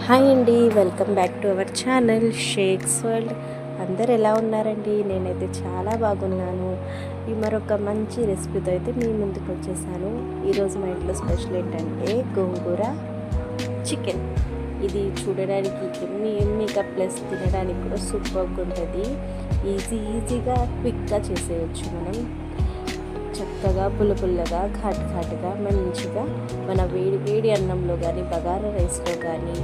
Hi అండి, welcome back to our channel shakes world. అందరు ఎలా ఉన్నారండి? నేనైతే చాలా బాగున్నాను. ఈ మరొక మంచి రెసిపీతో అయితే మీ ముందుకు వచ్చేసాను. ఈరోజు మా ఇంట్లో స్పెషల్ ఏంటంటే గోంగూర చికెన్. ఇది చూడడానికి ఎమ్మీగా ప్లస్ తినడానికి కూడా సూపర్గా ఉంటుంది. ఈజీగా క్విక్గా చేసేయచ్చు. మనం చక్కగా పుల్లగా ఘాటుగా మంచిగా మన వేడి అన్నంలో కానీ బగారా రైస్లో కానీ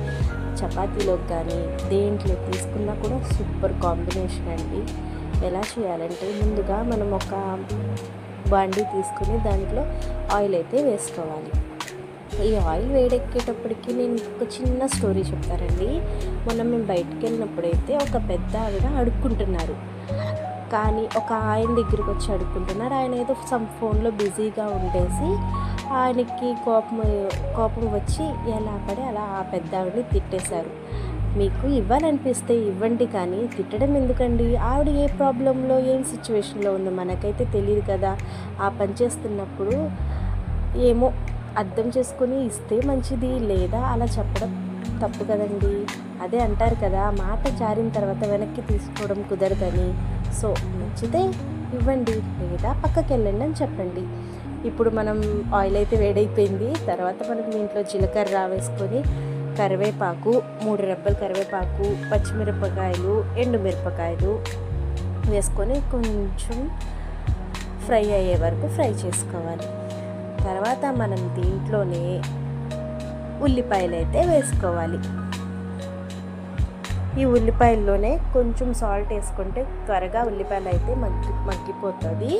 చపాతీలో కానీ దేంట్లో తీసుకున్నా కూడా సూపర్ కాంబినేషన్ అండి. ఎలా చేయాలంటే ముందుగా మనం ఒక బాండీ తీసుకుని దాంట్లో ఆయిల్ అయితే వేసుకోవాలి. ఈ ఆయిల్ వేడెక్కేటప్పటికి నేను ఒక చిన్న స్టోరీ చెప్తానండి. మేము బయటికి వెళ్ళినప్పుడైతే ఒక పెద్ద ఆవిడ అడుక్కుంటున్నారు. కానీ ఒక ఆయన దగ్గరికి వచ్చి అడుక్కుంటున్నారు. ఆయన ఏదో ఫోన్లో బిజీగా ఉండేసి ఆయనకి కోపం వచ్చి ఎలా పడి అలా ఆ పెద్ద ఆవిడని తిట్టేశారు. మీకు ఇవ్వాలనిపిస్తే ఇవ్వండి, కానీ తిట్టడం ఎందుకండి? ఆవిడ ఏ ప్రాబ్లంలో ఏం సిచ్యువేషన్లో ఉందో మనకైతే తెలియదు కదా. ఆ పని చేస్తున్నప్పుడు ఏమో అర్థం చేసుకుని ఇస్తే మంచిది, లేదా అలా చెప్పడం తప్పు కదండి. అదే అంటారు కదా, మాట జారిన తర్వాత వెనక్కి తీసుకోవడం కుదరదని. సో నచ్చితే ఇవ్వండి, లేదా పక్కకి వెళ్ళండి అని చెప్పండి. ఇప్పుడు మనం ఆయిల్ అయితే వేడైపోయింది. తర్వాత మనం దీంట్లో జీలకర్ర వేసుకొని కరివేపాకు 3 రెబ్బలు కరివేపాకు, పచ్చిమిరపకాయలు, ఎండుమిరపకాయలు వేసుకొని కొంచెం ఫ్రై అయ్యే వరకు ఫ్రై చేసుకోవాలి. తర్వాత మనం దీంట్లోనే ఉల్లిపాయలు అయితే వేసుకోవాలి. ఈ ఉల్లిపాయల్లోనే కొంచెం సాల్ట్ వేసుకుంటే త్వరగా ఉల్లిపాయలు అయితే మగ్గిపోతుంది.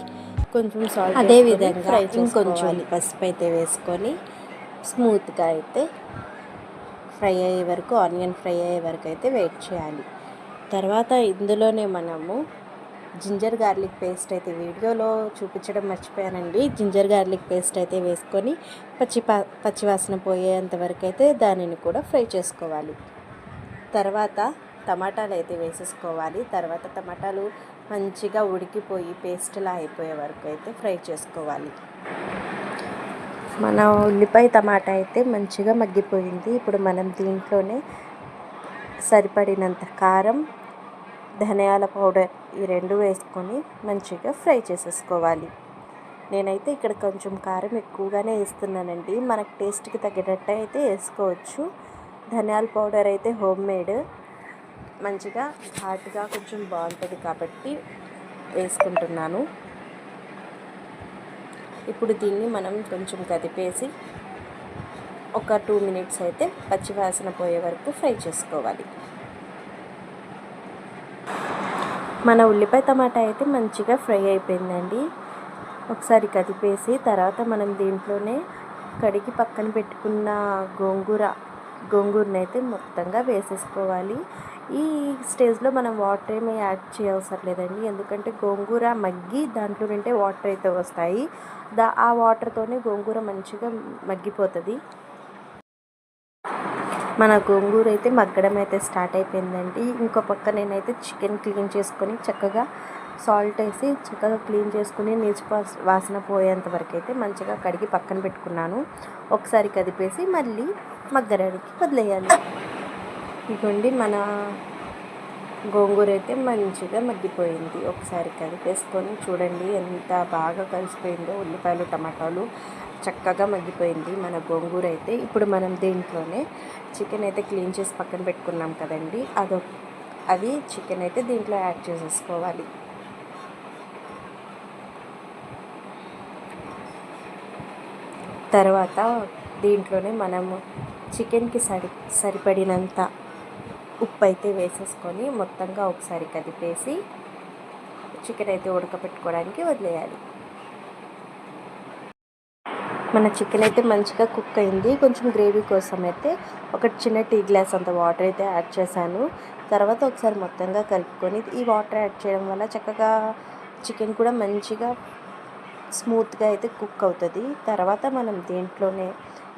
కొంచెం సాల్ట్, అదేవిధంగా ఇంకొంచెం పసుపు అయితే వేసుకొని స్మూత్గా అయితే ఫ్రై అయ్యే వరకు, ఆనియన్ ఫ్రై అయ్యే వరకు అయితే వెయిట్ చేయాలి. తర్వాత ఇందులోనే మనము జింజర్ గార్లిక్ పేస్ట్ అయితే వీడియోలో చూపించడం మర్చిపోయానండి. జింజర్ గార్లిక్ పేస్ట్ అయితే వేసుకొని పచ్చివాసన పోయేంత వరకు అయితే దానిని కూడా ఫ్రై చేసుకోవాలి. తర్వాత టమాటాలు అయితే వేసేసుకోవాలి. తర్వాత టమాటాలు మంచిగా ఉడికిపోయి పేస్ట్లా అయిపోయే వరకు అయితే ఫ్రై చేసుకోవాలి. మన ఉల్లిపాయ టమాటా అయితే మంచిగా మగ్గిపోయింది. ఇప్పుడు మనం దీంట్లోనే సరిపడినంత కారం, ధనియాల పౌడర్ ఈ 2 వేసుకొని మంచిగా ఫ్రై చేసేసుకోవాలి. నేనైతే ఇక్కడ కొంచెం కారం ఎక్కువగానే వేస్తున్నానండి. మనకు టేస్ట్కి తగ్గట్టు అయితే వేసుకోవచ్చు. ధనియాల పౌడర్ అయితే హోమ్ మేడ్, మంచిగా హాట్గా కొంచెం బాగుంటుంది కాబట్టి వేసుకుంటున్నాను. ఇప్పుడు దీన్ని మనం కొంచెం కదిపేసి ఒక 2 మినిట్స్ అయితే పచ్చివాసన పోయే వరకు ఫ్రై చేసుకోవాలి. మన ఉల్లిపాయ టమాటా అయితే మంచిగా ఫ్రై అయిపోయిందండి. ఒకసారి కదిపేసి తర్వాత మనం దీంట్లోనే కడిగి పక్కన పెట్టుకున్న గోంగూరని అయితే మొత్తంగా వేసేసుకోవాలి. ఈ స్టేజ్లో మనం వాటర్ ఏమీ యాడ్ చేయవసరం లేదండి, ఎందుకంటే గోంగూర మగ్గి దాంట్లో నుండే వాటర్ అయితే వస్తాయి. ఆ వాటర్తోనే గోంగూర మంచిగా మగ్గిపోతుంది. మన గోంగూర అయితే మగ్గడం అయితే స్టార్ట్ అయిపోయిందండి. ఇంకో పక్క నేనైతే చికెన్ క్లీన్ చేసుకొని చక్కగా సాల్ట్ వేసి చక్కగా క్లీన్ చేసుకుని నీచు వాసన పోయేంత వరకు అయితే మంచిగా కడిగి పక్కన పెట్టుకున్నాను. ఒకసారి కదిపేసి మళ్ళీ మగ్గడానికి వదిలేయాలి. ఇదిగోండి మన గోంగూర అయితే మంచిగా మగ్గిపోయింది. ఒకసారి కలిపేసుకొని చూడండి ఎంత బాగా కలిసిపోయిందో. ఉల్లిపాయలు టమాటాలు చక్కగా మగ్గిపోయింది మన గోంగూర అయితే. ఇప్పుడు మనం దీంట్లోనే చికెన్ అయితే క్లీన్ చేసి పక్కన పెట్టుకున్నాం కదండి, అది చికెన్ అయితే దీంట్లో యాడ్ చేసేసుకోవాలి. తర్వాత దీంట్లోనే మనము చికెన్కి సరిపడినంత ఉప్పు అయితే వేసేసుకొని మొత్తంగా ఒకసారి కదిపేసి చికెన్ అయితే ఉడకపెట్టుకోవడానికి వదిలేయాలి. మన చికెన్ అయితే మంచిగా కుక్ అయింది. కొంచెం గ్రేవీ కోసం అయితే ఒక చిన్న టీ గ్లాస్ అంత వాటర్ అయితే యాడ్ చేశాను. తర్వాత ఒకసారి మొత్తంగా కలుపుకొని ఈ వాటర్ యాడ్ చేయడం వల్ల చక్కగా చికెన్ కూడా మంచిగా స్మూత్గా అయితే కుక్ అవుతుంది. తర్వాత మనం దీంట్లోనే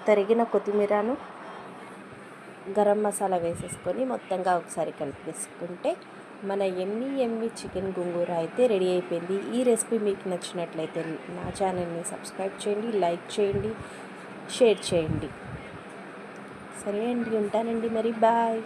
తరిగిన కొత్తిమీరను, గరం మసాలా వేసేసుకొని మొత్తంగా ఒకసారి కలిపేసుకుంటే మన ఎమ్మి చికెన్ గోంగూర అయితే రెడీ అయిపోయింది. ఈ రెసిపీ మీకు నచ్చినట్లయితే నా ఛానల్ని సబ్స్క్రైబ్ చేయండి, లైక్ చేయండి, షేర్ చేయండి. సరే అండి, ఉంటానండి మరి, బాయ్.